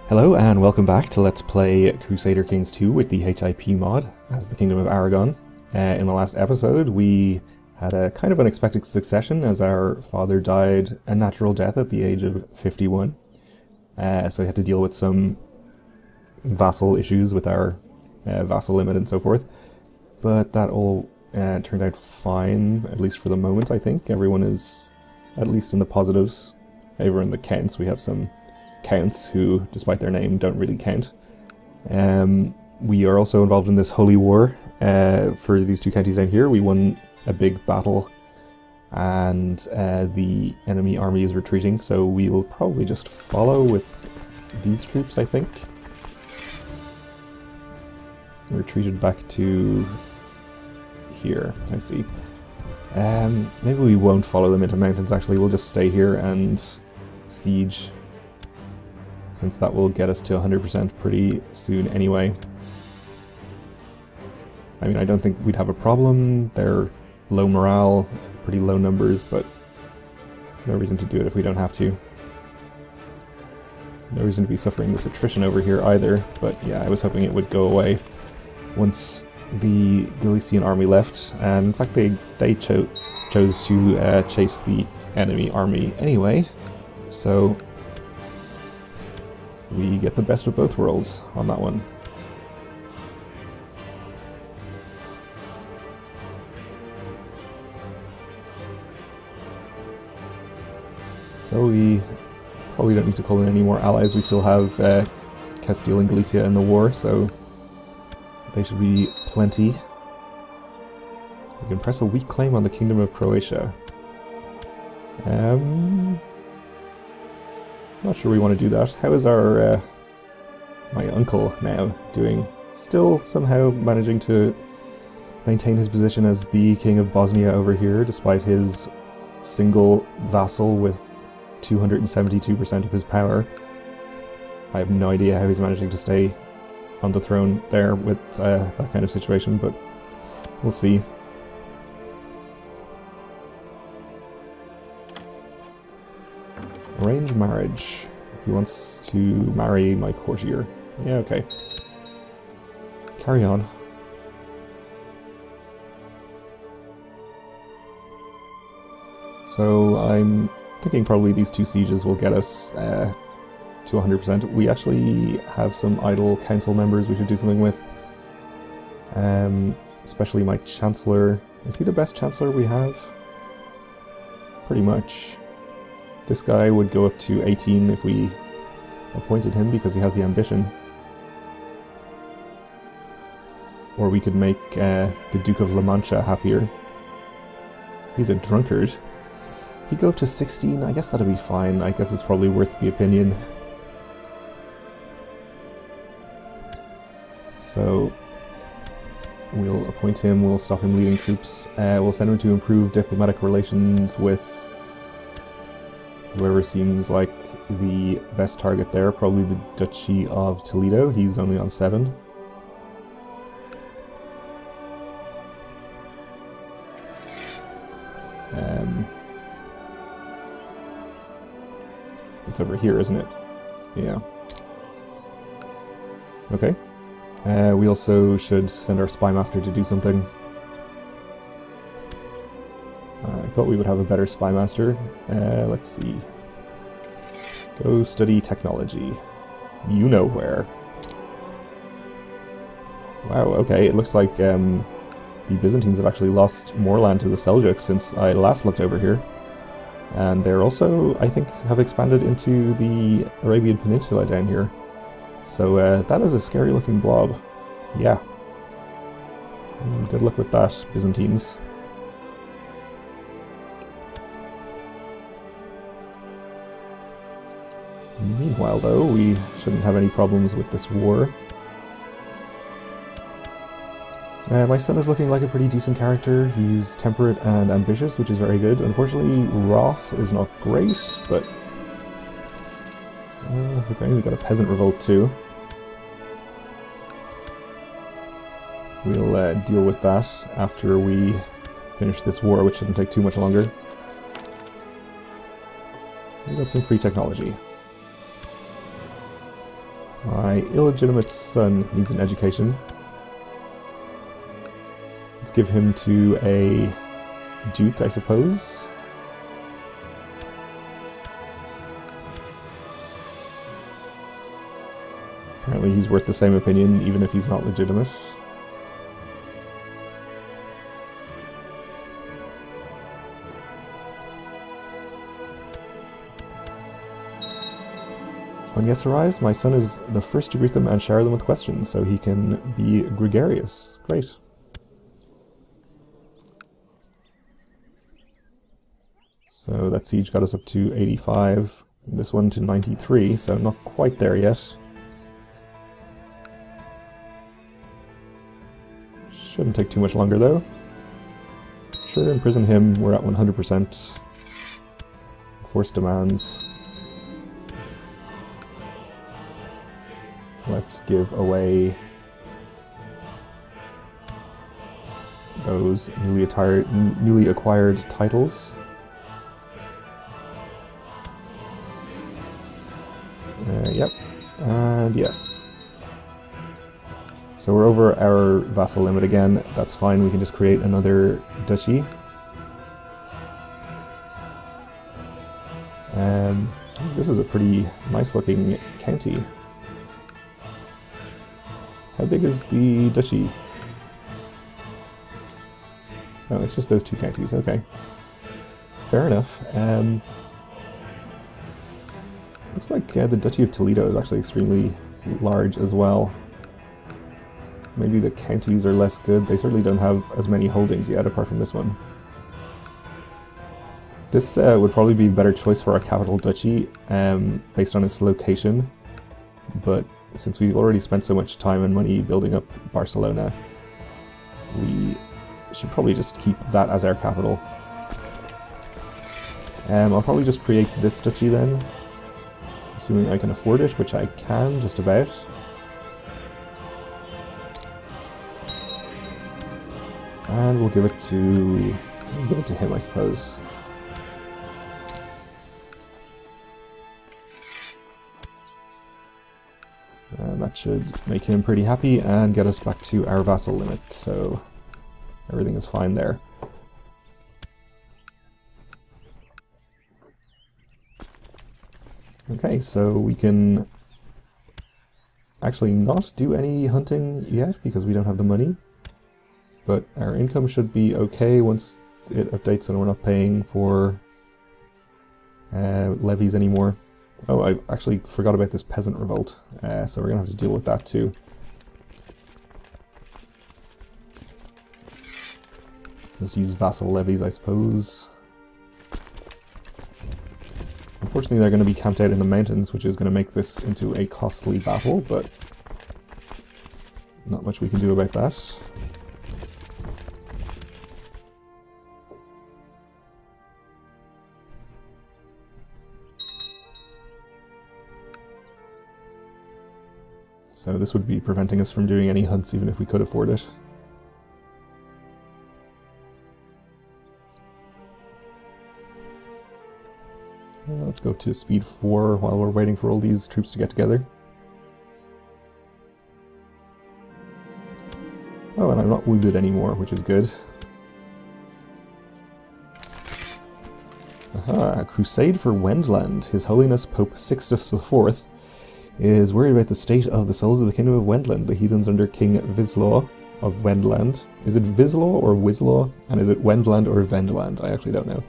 Hello and welcome back to Let's Play Crusader Kings 2 with the HIP mod as the Kingdom of Aragon. In the last episode we had a kind of unexpected succession as our father died a natural death at the age of 51. So we had to deal with some vassal issues with our vassal limit and so forth. But that all turned out fine, at least for the moment I think. Everyone is at least in the positives. Over in the counts we have some counts who, despite their name, don't really count. We are also involved in this holy war for these two counties down here. We won a big battle and the enemy army is retreating, so we will probably just follow with these troops, I think. Retreated back to here, I see. Maybe we won't follow them into mountains actually, we'll just stay here and siege, since that will get us to 100% pretty soon anyway. I mean, I don't think we'd have a problem. They're low morale, pretty low numbers, but no reason to do it if we don't have to. No reason to be suffering this attrition over here either, but yeah, I was hoping it would go away once the Galician army left, and in fact they chose to chase the enemy army anyway, so we get the best of both worlds on that one. So we probably don't need to call in any more allies. We still have Castile and Galicia in the war, so they should be plenty. We can press a weak claim on the Kingdom of Croatia. Not sure we want to do that. How is our my uncle now doing? Still somehow managing to maintain his position as the King of Bosnia over here, despite his single vassal with 272% of his power. I have no idea how he's managing to stay on the throne there with that kind of situation, but we'll see. Arrange marriage. He wants to marry my courtier. Yeah, okay. Carry on. So I'm thinking probably these two sieges will get us to 100%. We actually have some idle council members we should do something with. Especially my Chancellor. Is he the best Chancellor we have? Pretty much. This guy would go up to 18 if we appointed him because he has the ambition. Or we could make the Duke of La Mancha happier. He's a drunkard. He'd go up to 16, I guess that'd be fine. I guess it's probably worth the opinion. So we'll appoint him, we'll stop him leading troops, we'll send him to improve diplomatic relations with whoever seems like the best target there, probably the Duchy of Toledo. He's only on 7. It's over here, isn't it? Yeah. Okay. We also should send our spy master to do something. I thought we would have a better spy master. Let's see. Go study technology. You know where. Wow, okay, it looks like the Byzantines have actually lost more land to the Seljuks since I last looked over here. And they're also, I think, have expanded into the Arabian Peninsula down here. So that is a scary looking blob. Yeah. Good luck with that, Byzantines. Meanwhile, though, we shouldn't have any problems with this war. My son is looking like a pretty decent character. He's temperate and ambitious, which is very good. Unfortunately, Wrath is not great, but okay, we got a peasant revolt too. We'll deal with that after we finish this war, which shouldn't take too much longer. We got some free technology. My illegitimate son needs an education. Let's give him to a duke, I suppose. Apparently he's worth the same opinion, even if he's not legitimate. When guests arrives, my son is the first to greet them and shower them with questions, so he can be gregarious. Great. So that siege got us up to 85, this one to 93, so not quite there yet. Shouldn't take too much longer though. Sure, imprison him, we're at 100%. Force demands. Let's give away those newly acquired titles. Yep, and yeah. So we're over our vassal limit again. That's fine, we can just create another duchy. This is a pretty nice looking county. How big is the duchy? Oh, it's just those two counties, okay. Fair enough. Looks like the Duchy of Toledo is actually extremely large as well. Maybe the counties are less good. They certainly don't have as many holdings yet, apart from this one. This would probably be a better choice for our capital duchy, based on its location. But since we've already spent so much time and money building up Barcelona, we should probably just keep that as our capital. I'll probably just create this duchy then, assuming I can afford it, which I can, just about. And we'll give it to him, I suppose. And that should make him pretty happy and get us back to our vassal limit, so everything is fine there. Okay, so we can actually not do any hunting yet because we don't have the money, but our income should be okay once it updates and we're not paying for levies anymore. Oh, I actually forgot about this peasant revolt, so we're going to have to deal with that too. Just use vassal levies, I suppose. Unfortunately, they're going to be camped out in the mountains, which is going to make this into a costly battle, but not much we can do about that. So this would be preventing us from doing any hunts, even if we could afford it. Let's go to speed 4 while we're waiting for all these troops to get together. Oh, and I'm not wounded anymore, which is good. Aha, a crusade for Wendland. His Holiness Pope Sixtus IV is worried about the state of the souls of the Kingdom of Wendland, the heathens under King Wislaw of Wendland. Is it Wislaw or Wislaw? And is it Wendland or Vendland? I actually don't know.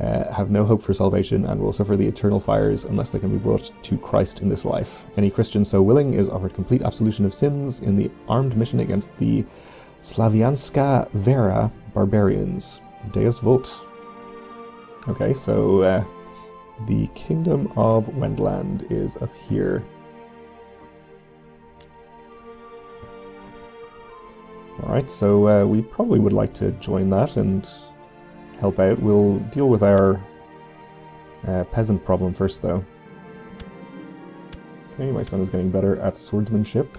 Have no hope for salvation and will suffer the eternal fires unless they can be brought to Christ in this life. Any Christian so willing is offered complete absolution of sins in the armed mission against the Slavianska Vera barbarians. Deus Vult. Okay, so the Kingdom of Wendland is up here. Alright, so we probably would like to join that and help out. We'll deal with our peasant problem first, though. Okay, my son is getting better at swordsmanship.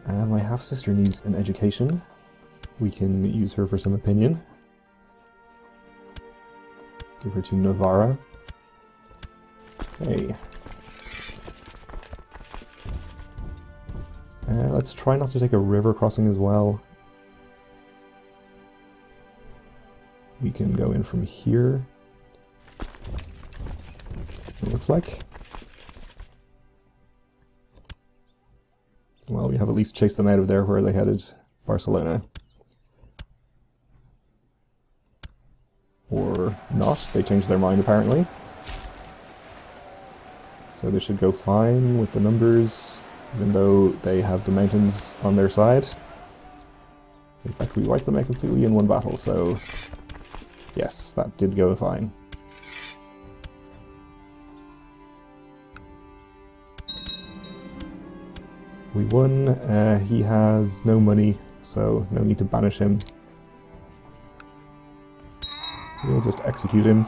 And my half-sister needs an education. we can use her for some opinion. Give her to Navarra. Okay. Let's try not to take a river crossing as well. We can go in from here. It looks like. Well, we have at least chased them out of there where they headed. Barcelona. Or not. They changed their mind apparently. So they should go fine with the numbers, even though they have the mountains on their side. In fact, we wiped them out completely in one battle, so yes, that did go fine. We won. He has no money, so no need to banish him. We'll just execute him.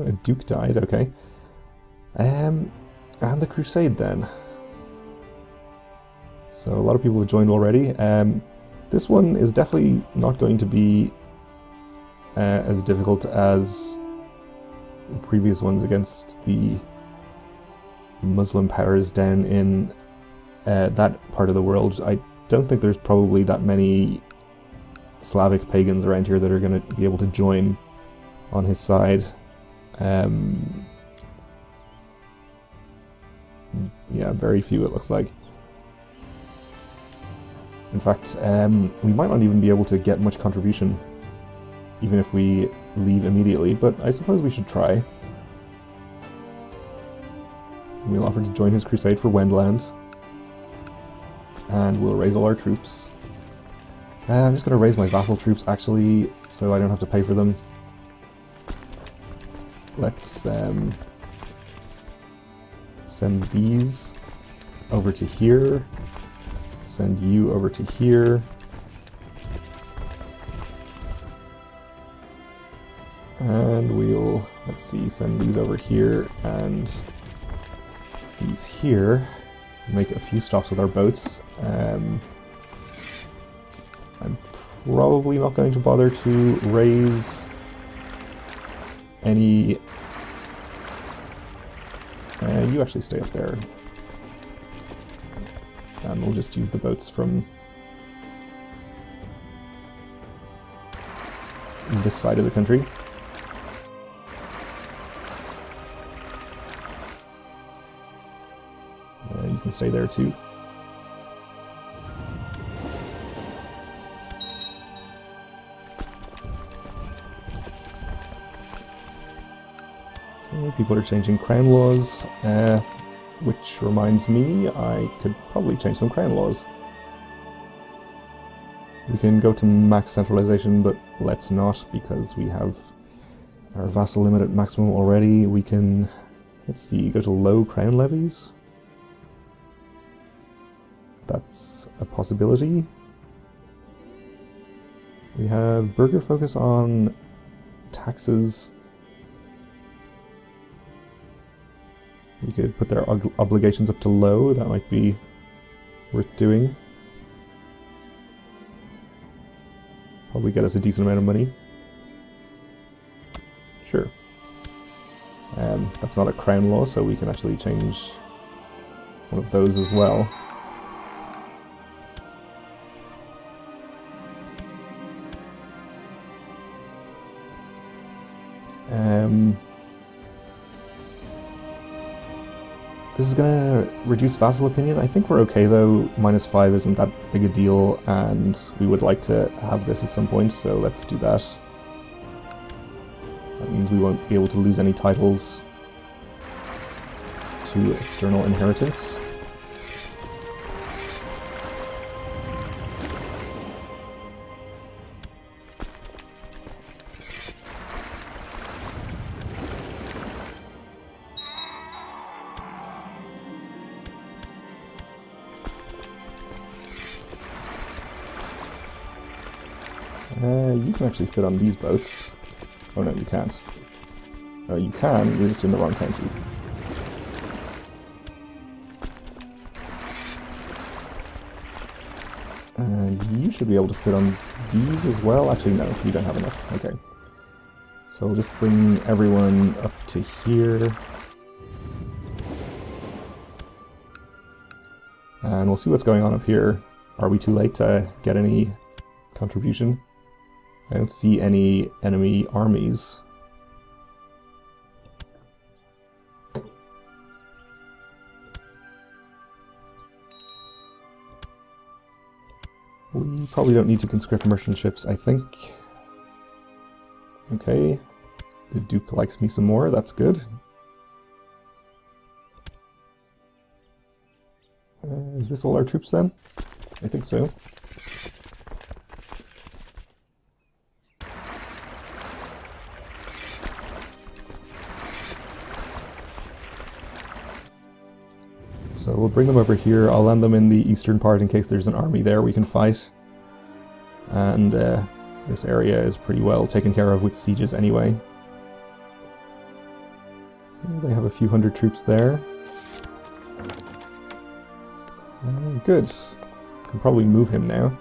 A duke died, okay. And the Crusade then. So a lot of people have joined already. This one is definitely not going to be as difficult as the previous ones against the Muslim powers down in that part of the world. I don't think there's probably that many Slavic pagans around here that are going to be able to join on his side. Yeah, very few it looks like. In fact, we might not even be able to get much contribution, even if we leave immediately, but I suppose we should try. We'll offer to join his crusade for Wendland, and we'll raise all our troops. I'm just going to raise my vassal troops, actually, so I don't have to pay for them. Let's send these over to here. Send you over to here. And we'll, let's see, send these over here and these here. Make a few stops with our boats. I'm probably not going to bother to raise any... you actually stay up there. And we'll just use the boats from this side of the country. You can stay there too. Okay, people are changing crown laws. Which reminds me, I could probably change some crown laws. We can go to max centralization, but let's not, because we have our vassal limit at maximum already. We can, let's see, go to low crown levies. That's a possibility. We have burgher focus on taxes. We could put their obligations up to low, that might be worth doing. Probably get us a decent amount of money. Sure. That's not a crown law, so we can actually change one of those as well. This is going to reduce vassal opinion. I think we're okay though. -5 isn't that big a deal, and we would like to have this at some point, so let's do that. That means we won't be able to lose any titles to external inheritance. You can actually fit on these boats. Oh no, you can't. Oh, you can, you're just in the wrong county. And you should be able to fit on these as well. Actually, no, you don't have enough. Okay. So we'll just bring everyone up to here. And we'll see what's going on up here. Are we too late to get any contribution? I don't see any enemy armies. We probably don't need to conscript merchant ships, I think. Okay. The Duke likes me some more, that's good. Is this all our troops then? I think so. So we'll bring them over here. I'll land them in the eastern part in case there's an army there we can fight. And this area is pretty well taken care of with sieges anyway. They have a few hundred troops there. Good. Can probably move him now.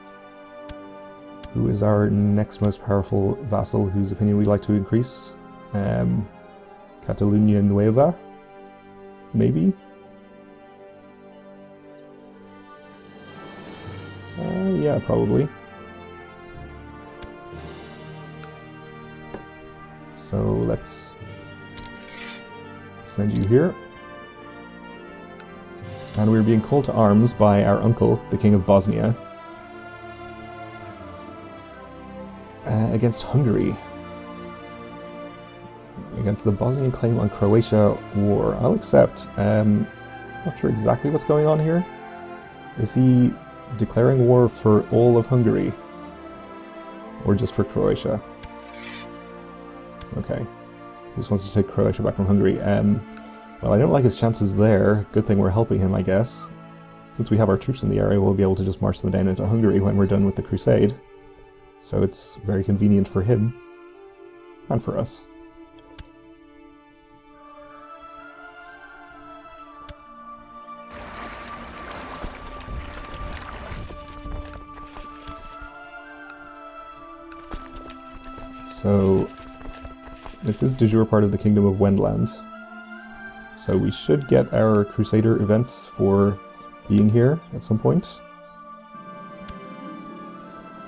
Who is our next most powerful vassal whose opinion we'd like to increase? Catalunya Nueva? Maybe? Yeah, probably. So let's send you here. And we're being called to arms by our uncle, the King of Bosnia, against Hungary. Against the Bosnian claim on Croatia war. I'll accept. Not sure exactly what's going on here. Is he declaring war for all of Hungary? Or just for Croatia? Okay. He just wants to take Croatia back from Hungary. Well, I don't like his chances there. Good thing we're helping him, I guess. Since we have our troops in the area, we'll be able to just march them down into Hungary when we're done with the Crusade. So it's very convenient for him. And for us. So this is de jure part of the Kingdom of Wendland. So we should get our Crusader events for being here at some point.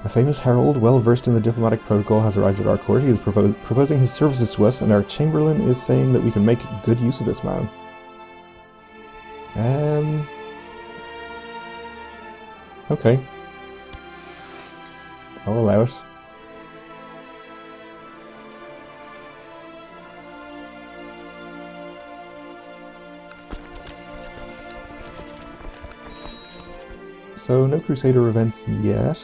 A famous herald, well versed in the diplomatic protocol, has arrived at our court. He is proposing his services to us, and our Chamberlain is saying that we can make good use of this man. Okay. I'll allow it. So, no Crusader events yet.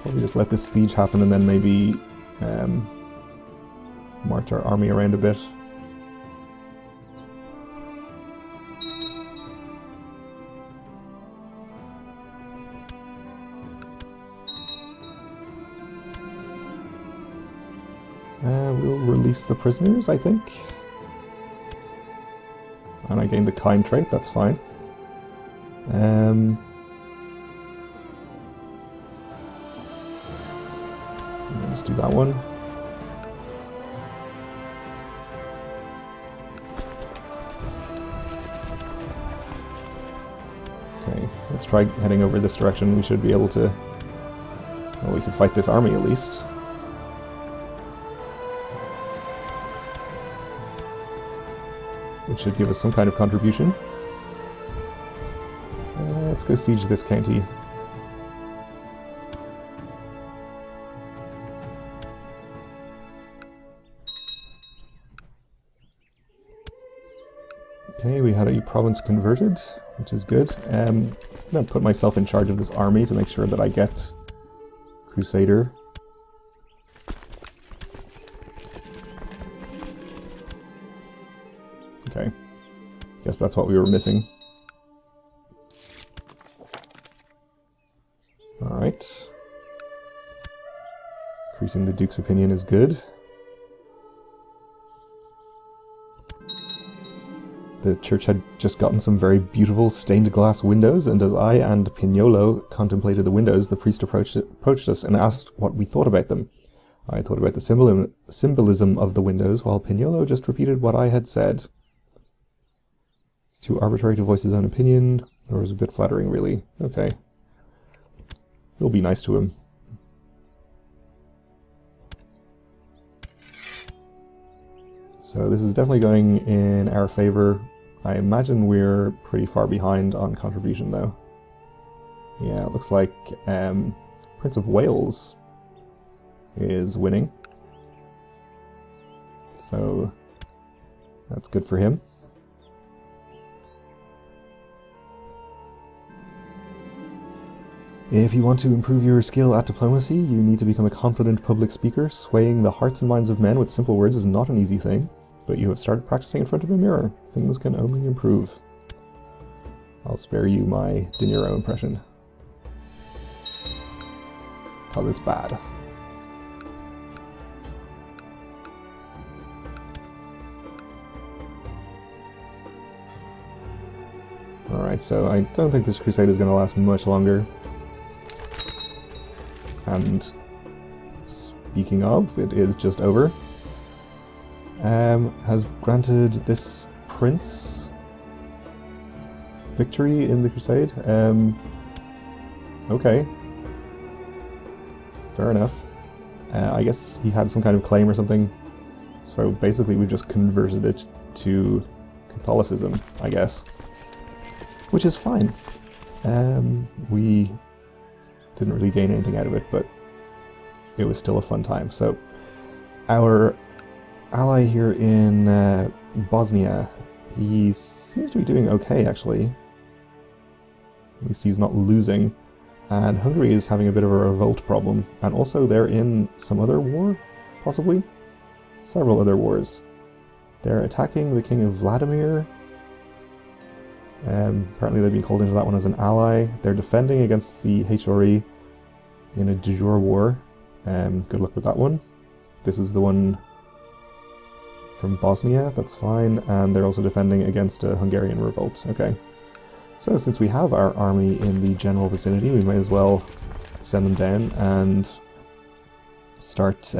Probably just let this siege happen and then maybe march our army around a bit. We'll release the prisoners, I think. And I gained the kind trait, that's fine. Let's do that one. Okay, let's try heading over this direction. We should be able to... Well, we can fight this army at least. Which should give us some kind of contribution. Let's go siege this county. Okay, we had a province converted, which is good. I'm going to put myself in charge of this army to make sure that I get Crusader. Okay, guess that's what we were missing. Alright. Increasing the Duke's opinion is good. The church had just gotten some very beautiful stained glass windows, and as I and Pignolo contemplated the windows, the priest approached us and asked what we thought about them. I thought about the symbolism of the windows, while Pignolo just repeated what I had said. It's too arbitrary to voice his own opinion, or was a bit flattering, really. Okay. We'll be nice to him. So this is definitely going in our favor. I imagine we're pretty far behind on contribution, though. Yeah, it looks like Prince of Wales is winning. So that's good for him. If you want to improve your skill at diplomacy, you need to become a confident public speaker. Swaying the hearts and minds of men with simple words is not an easy thing, but you have started practicing in front of a mirror. Things can only improve. I'll spare you my De Niro impression, because it's bad. Alright, so I don't think this crusade is going to last much longer. And speaking of, it is just over. Has granted this prince victory in the crusade. Okay. Fair enough. I guess he had some kind of claim or something. So basically we've just converted it to Catholicism, I guess. Which is fine. We didn't really gain anything out of it, but it was still a fun time. So our ally here in Bosnia, he seems to be doing okay, actually. At least he's not losing. And Hungary is having a bit of a revolt problem. And also they're in some other war, possibly? Several other wars. They're attacking the King of Vladimir. Apparently they've been called into that one as an ally. They're defending against the HRE in a de jure war. Good luck with that one. This is the one from Bosnia, that's fine. And they're also defending against a Hungarian revolt. Okay. So since we have our army in the general vicinity, we might as well send them down and start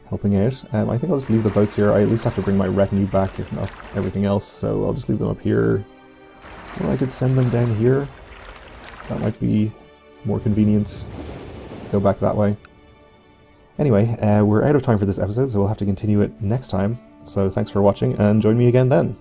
helping out. I think I'll just leave the boats here. I at least have to bring my retinue back, if not everything else, so I'll just leave them up here. Or I could send them down here. That might be more convenient. Go back that way. Anyway, we're out of time for this episode, so we'll have to continue it next time. So thanks for watching, and join me again then.